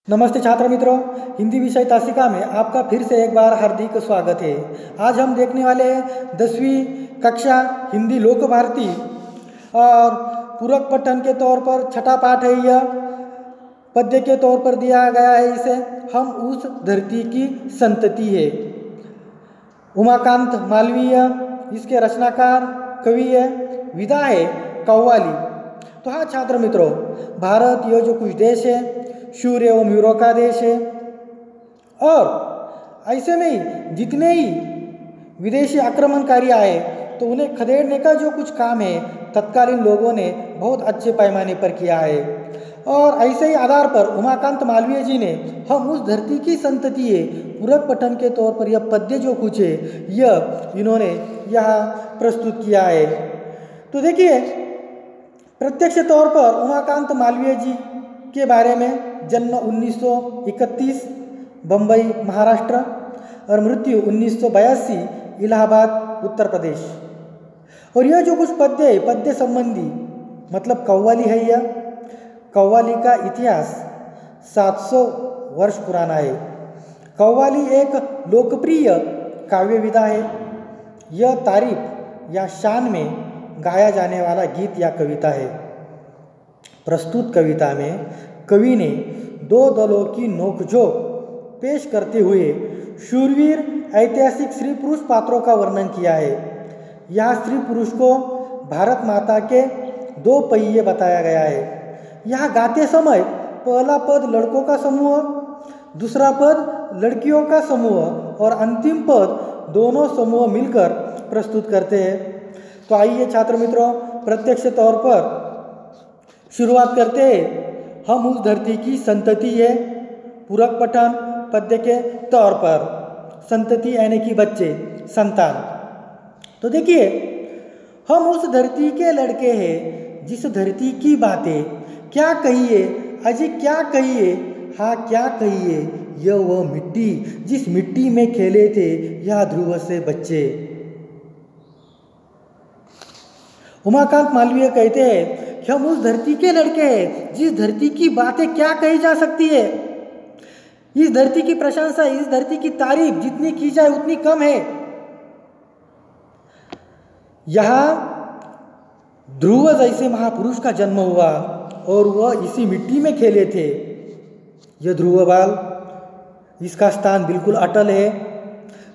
नमस्ते छात्र मित्रों, हिंदी विषय तासिका में आपका फिर से एक बार हार्दिक स्वागत है। आज हम देखने वाले हैं 10वीं कक्षा हिंदी लोक भारती और पूरक पठन के तौर पर छठा पाठ है। यह पद्य के तौर पर दिया गया है। इसे हम उस धरती की संतति है। उमाकांत मालवीय इसके रचनाकार कवि है। विधा है कव्वाली। तो हाँ छात्र मित्रों, भारत यह जो कुछ देश है शूर एवं वीरों का देश है और ऐसे में ही जितने ही विदेशी आक्रमणकारी आए तो उन्हें खदेड़ने का जो कुछ काम है तत्कालीन लोगों ने बहुत अच्छे पैमाने पर किया है। और ऐसे ही आधार पर उमाकांत मालवीय जी ने हम उस धरती की संतति है पूरक पठन के तौर पर यह पद्य जो कुछ है यह इन्होंने यहाँ प्रस्तुत किया है। तो देखिए, प्रत्यक्ष तौर पर उमाकांत मालवीय जी के बारे में जन्म 1931 बम्बई महाराष्ट्र और मृत्यु 1982 इलाहाबाद उत्तर प्रदेश। और यह जो कुछ पद्य है पद्य संबंधी मतलब कव्वाली है। यह कव्वाली का इतिहास 700 वर्ष पुराना है। कव्वाली एक लोकप्रिय काव्य विधा है। यह तारीफ या शान में गाया जाने वाला गीत या कविता है। प्रस्तुत कविता में कवि ने दो दलों की नोकझोंक पेश करते हुए शूरवीर ऐतिहासिक स्त्री पुरुष पात्रों का वर्णन किया है। यहाँ स्त्री पुरुष को भारत माता के दो पहिए बताया गया है। यहाँ गाते समय पहला पद लड़कों का समूह, दूसरा पद लड़कियों का समूह और अंतिम पद दोनों समूह मिलकर प्रस्तुत करते हैं। तो आइए छात्र मित्रों, प्रत्यक्ष तौर पर शुरुआत करते हैं। हम उस धरती की संतति है पूरक पठन पद्य के तौर पर। संतति यानी कि बच्चे, संतान। तो देखिए, हम उस धरती के लड़के हैं जिस धरती की बातें क्या कहिए अजी क्या कहिए, हाँ क्या कहिए, यह वह मिट्टी जिस मिट्टी में खेले थे यह ध्रुव से बच्चे। उमाकांत मालवीय कहते हैं कि हम उस धरती के लड़के हैं जिस धरती की बातें क्या कही जा सकती है। इस धरती की प्रशंसा, इस धरती की तारीफ जितनी की जाए उतनी कम है। यहाँ ध्रुव जैसे महापुरुष का जन्म हुआ और वह इसी मिट्टी में खेले थे। यह ध्रुव बाल, इसका स्थान बिल्कुल अटल है।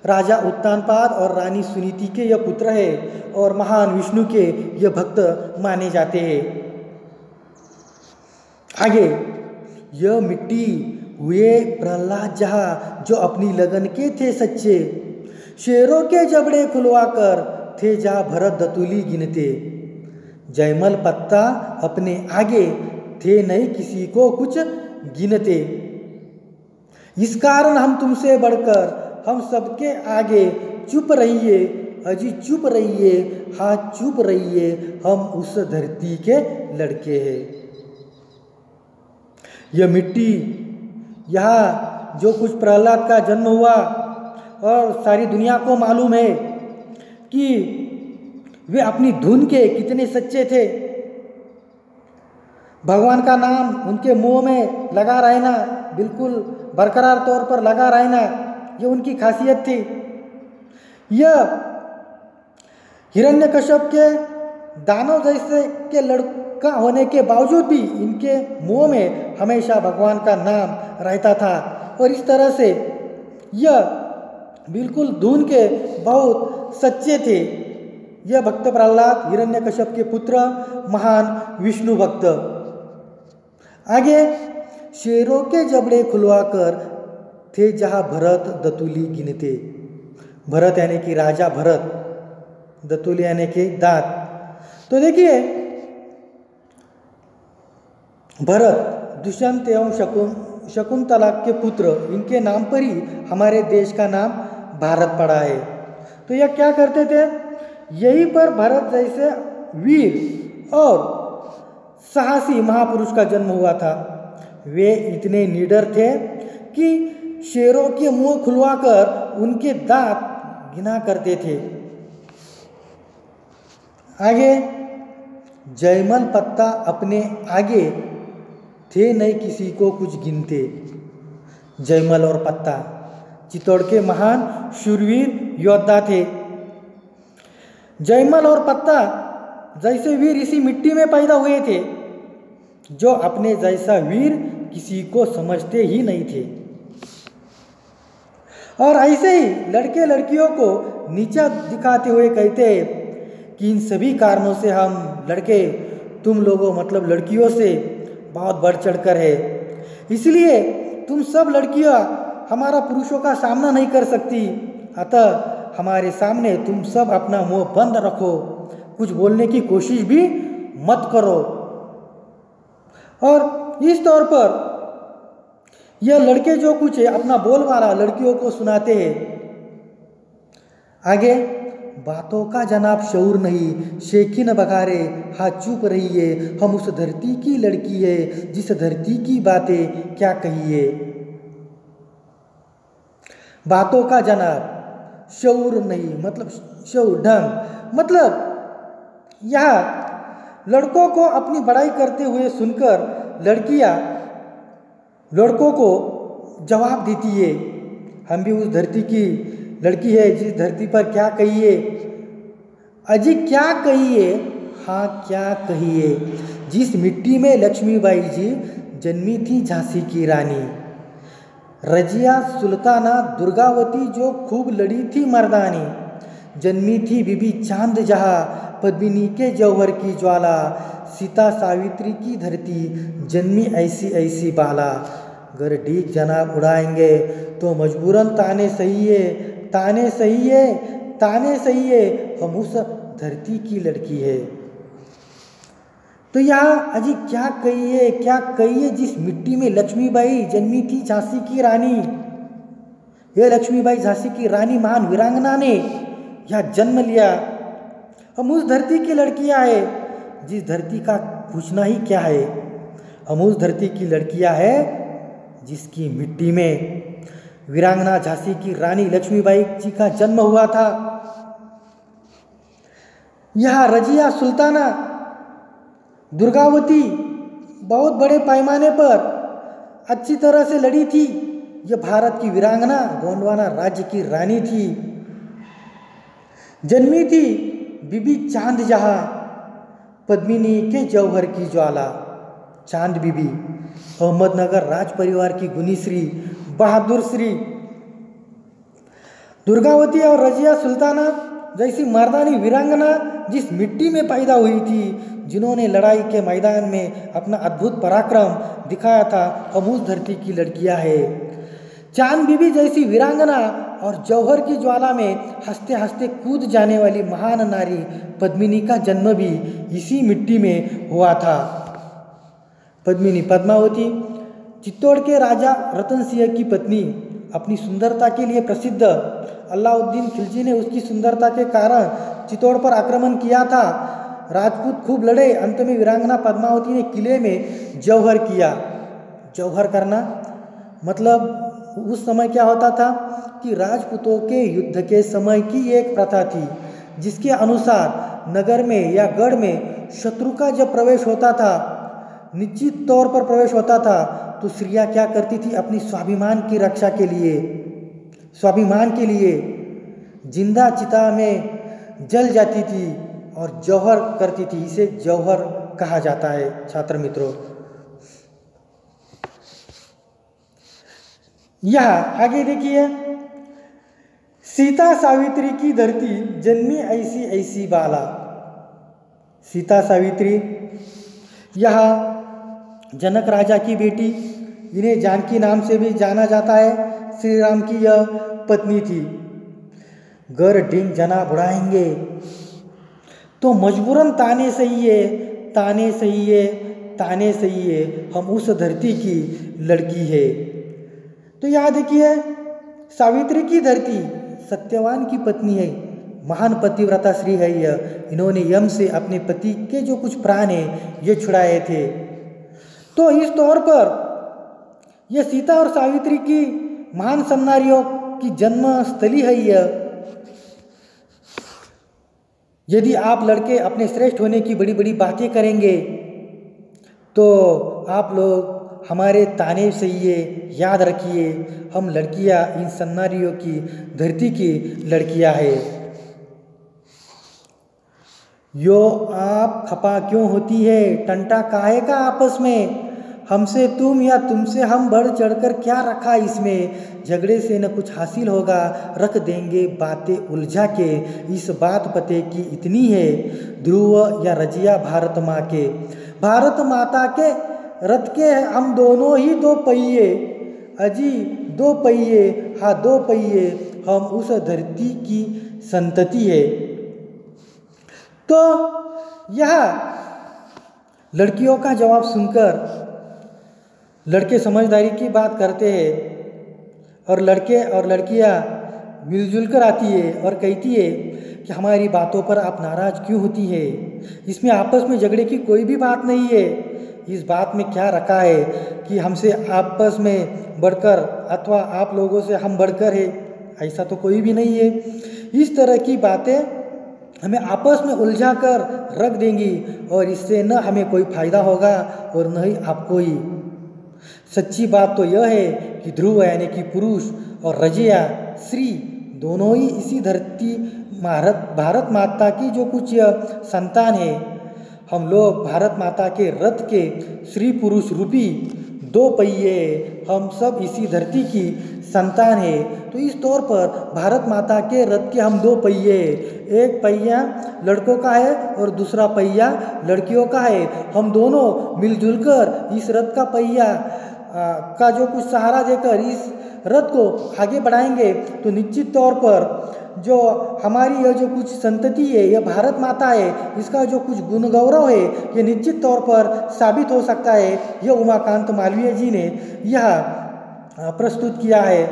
राजा उत्तानपाद और रानी सुनीति के यह पुत्र है और महान विष्णु के यह भक्त माने जाते हैं। आगे, यह मिट्टी हुए प्रहलाद जहाँ जो अपनी लगन के थे सच्चे, शेरों के जबड़े खुलवाकर थे जहाँ भरत दतुली गिनते, जयमल पत्ता अपने आगे थे नहीं किसी को कुछ गिनते, इस कारण हम तुमसे बढ़कर हम सबके आगे चुप रहिए अजी चुप रहिए, हाँ चुप रहिए, हम उस धरती के लड़के हैं। यह मिट्टी, यहाँ जो कुछ प्रहलाद का जन्म हुआ और सारी दुनिया को मालूम है कि वे अपनी धुन के कितने सच्चे थे। भगवान का नाम उनके मुंह में लगा रहना, बिल्कुल बरकरार तौर पर लगा रहना, ये उनकी खासियत थी। यह हिरण्यकश्यप के दानव जैसे के लड़का होने के बावजूद भी इनके मुंह में हमेशा भगवान का नाम रहता था। और इस तरह से यह बिल्कुल धुन के बहुत सच्चे थे। यह भक्त प्रहलाद हिरण्यकश्यप के पुत्र, महान विष्णु भक्त। आगे, शेरों के जबड़े खुलवाकर थे जहाँ भरत दतुली गिनते। भरत यानी कि राजा भरत, दतुली यानी कि दांत। तो देखिए, भरत दुष्यंत एवं शकुंतला के पुत्र, इनके नाम पर ही हमारे देश का नाम भारत पड़ा है। तो यह क्या करते थे, यहीं पर भरत जैसे वीर और साहसी महापुरुष का जन्म हुआ था। वे इतने निडर थे कि शेरों के मुंह खुलवाकर उनके दांत गिना करते थे। आगे, जयमल पत्ता अपने आगे थे नहीं किसी को कुछ गिनते। जयमल और पत्ता चित्तौड़ के महान शूरवीर योद्धा थे। जयमल और पत्ता जैसे वीर इसी मिट्टी में पैदा हुए थे, जो अपने जैसा वीर किसी को समझते ही नहीं थे। और ऐसे ही लड़के लड़कियों को नीचा दिखाते हुए कहते हैं कि इन सभी कारणों से हम लड़के तुम लोगों मतलब लड़कियों से बहुत बढ़ चढ़कर है, इसलिए तुम सब लड़कियां हमारा पुरुषों का सामना नहीं कर सकती, अतः हमारे सामने तुम सब अपना मुंह बंद रखो, कुछ बोलने की कोशिश भी मत करो। और इस तौर पर यह लड़के जो कुछ है अपना बोलबाला लड़कियों को सुनाते हैं। आगे, बातों का जनाब शऊर नहीं, शेखी न बघारे, हाँ चुप रहिए, हम उस धरती की लड़की है जिस धरती की बातें क्या कहिए। बातों का जनाब शऊर नहीं मतलब शऊर ढंग, मतलब यह लड़कों को अपनी बड़ाई करते हुए सुनकर लड़कियां लड़कों को जवाब देती है, हम भी उस धरती की लड़की है जिस धरती पर क्या कहिए, अजी क्या कहिए, हाँ क्या कहिए, जिस मिट्टी में लक्ष्मीबाई जी जन्मी थी झांसी की रानी, रजिया सुल्ताना दुर्गावती जो खूब लड़ी थी मर्दानी, जन्मी थी बीबी चांद जहाँ पद्मिनी के जौहर की ज्वाला, सीता सावित्री की धरती जन्मी ऐसी ऐसी बाला। अगर डीक जनाब उड़ाएंगे तो मजबूरन ताने सही है, ताने सही है, ताने सही है, हम उस धरती की लड़की है। तो यहाँ अजी क्या कहिए जिस मिट्टी में लक्ष्मीबाई जन्मी थी झांसी की रानी, यह लक्ष्मीबाई झांसी की रानी महान वीरांगना ने यह जन्म लिया। हम उस धरती की लड़कियां है जिस धरती का पूछना ही क्या है, हम उस धरती की लड़कियां है जिसकी मिट्टी में वीरांगना झांसी की रानी लक्ष्मीबाई जी का जन्म हुआ था। यह रजिया सुल्ताना दुर्गावती बहुत बड़े पैमाने पर अच्छी तरह से लड़ी थी, यह भारत की वीरांगना गोंडवाना राज्य की रानी थी, जन्मी थी बीबी चांद जहाँ पद्मिनी के जौहर की ज्वाला। चांद बीबी अहमदनगर राज परिवार की गुनी श्री बहादुर श्री दुर्गावती और रजिया सुल्ताना जैसी मर्दानी वीरांगना जिस मिट्टी में पैदा हुई थी, जिन्होंने लड़ाई के मैदान में अपना अद्भुत पराक्रम दिखाया था, हम उस धरती की लड़कियां है। चांद बीबी जैसी वीरांगना और जौहर की ज्वाला में हंसते हंसते कूद जाने वाली महान नारी पद्मिनी का जन्म भी इसी मिट्टी में हुआ था। पद्मिनी पद्मावती चित्तौड़ के राजा रतन सिंह की पत्नी, अपनी सुंदरता के लिए प्रसिद्ध अलाउद्दीन खिलजी ने उसकी सुंदरता के कारण चित्तौड़ पर आक्रमण किया था। राजपूत खूब लड़े, अंत में वीरांगना पद्मावती ने किले में जौहर किया। जौहर करना मतलब उस समय क्या होता था कि राजपूतों के युद्ध के समय की एक प्रथा थी, जिसके अनुसार नगर में या गढ़ में शत्रु का जब प्रवेश होता था, निश्चित तौर पर प्रवेश होता था, तो स्त्रियां क्या करती थी, अपनी स्वाभिमान की रक्षा के लिए, स्वाभिमान के लिए जिंदा चिता में जल जाती थी और जौहर करती थी। इसे जौहर कहा जाता है छात्र मित्रों। यह आगे देखिए, सीता सावित्री की धरती जन्मी ऐसी ऐसी बाला। सीता सावित्री यह जनक राजा की बेटी, इन्हें जानकी नाम से भी जाना जाता है, श्री राम की यह पत्नी थी। गर डिंग जना बुढ़ाएंगे तो मजबूरन ताने सही है, ताने सही है, ताने सही है, हम उस धरती की लड़की है। तो यहाँ देखिए, सावित्री की धरती सत्यवान की पत्नी है, महान पतिव्रता श्री है यह। इन्होंने यम से अपने पति के जो कुछ प्राण है ये छुड़ाए थे। तो इस तौर पर यह सीता और सावित्री की महान समनारियों की जन्म स्थली है यह। यदि आप लड़के अपने श्रेष्ठ होने की बड़ी बड़ी बातें करेंगे तो आप लोग हमारे ताने सहिए, याद रखिए हम लड़कियां इन सन्नारियों की धरती की लड़कियां है। यो आप खपा क्यों होती है, टंटा काहे का आपस में, हमसे तुम या तुमसे हम बढ़ चढ़कर क्या रखा इसमें, झगड़े से न कुछ हासिल होगा, रख देंगे बातें उलझा के, इस बात पते की इतनी है, ध्रुव या रजिया भारत माँ के, भारत माता के रथ के हम दोनों ही दो पहिए, अजी दो पहिए, हाँ दो पहिए, हम उस धरती की संतति है। तो यह लड़कियों का जवाब सुनकर लड़के समझदारी की बात करते हैं और लड़के और लड़कियां मिलजुल कर आती है और कहती है कि हमारी बातों पर आप नाराज़ क्यों होती है, इसमें आपस में झगड़े की कोई भी बात नहीं है। इस बात में क्या रखा है कि हमसे आपस में बढ़कर अथवा आप लोगों से हम बढ़कर है, ऐसा तो कोई भी नहीं है। इस तरह की बातें हमें आपस में उलझा कर रख देंगी और इससे न हमें कोई फ़ायदा होगा और न ही आपको ही। सच्ची बात तो यह है कि ध्रुव यानी कि पुरुष और रजिया स्त्री दोनों ही इसी धरती भारत माता की जो कुछ संतान है। हम लोग भारत माता के रथ के स्त्री पुरुष रूपी दो पहिए, हम सब इसी धरती की संतान है। तो इस तौर पर भारत माता के रथ के हम दो पहिए, एक पहिया लड़कों का है और दूसरा पहिया लड़कियों का है। हम दोनों मिलजुल कर इस रथ का पहिया का जो कुछ सहारा देकर इस रथ को आगे बढ़ाएंगे तो निश्चित तौर पर जो हमारी यह जो कुछ संतति है, यह भारत माता है, इसका जो कुछ गुण गौरव है ये निश्चित तौर पर साबित हो सकता है। यह उमाकांत मालवीय जी ने यह प्रस्तुत किया है।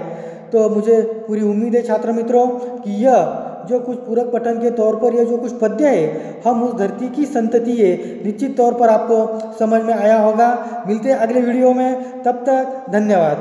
तो मुझे पूरी उम्मीद है छात्र मित्रों कि यह जो कुछ पूरक पठन के तौर पर यह जो कुछ पद्य है, हम उस धरती की संतति है, निश्चित तौर पर आपको समझ में आया होगा। मिलते हैं अगले वीडियो में, तब तक धन्यवाद।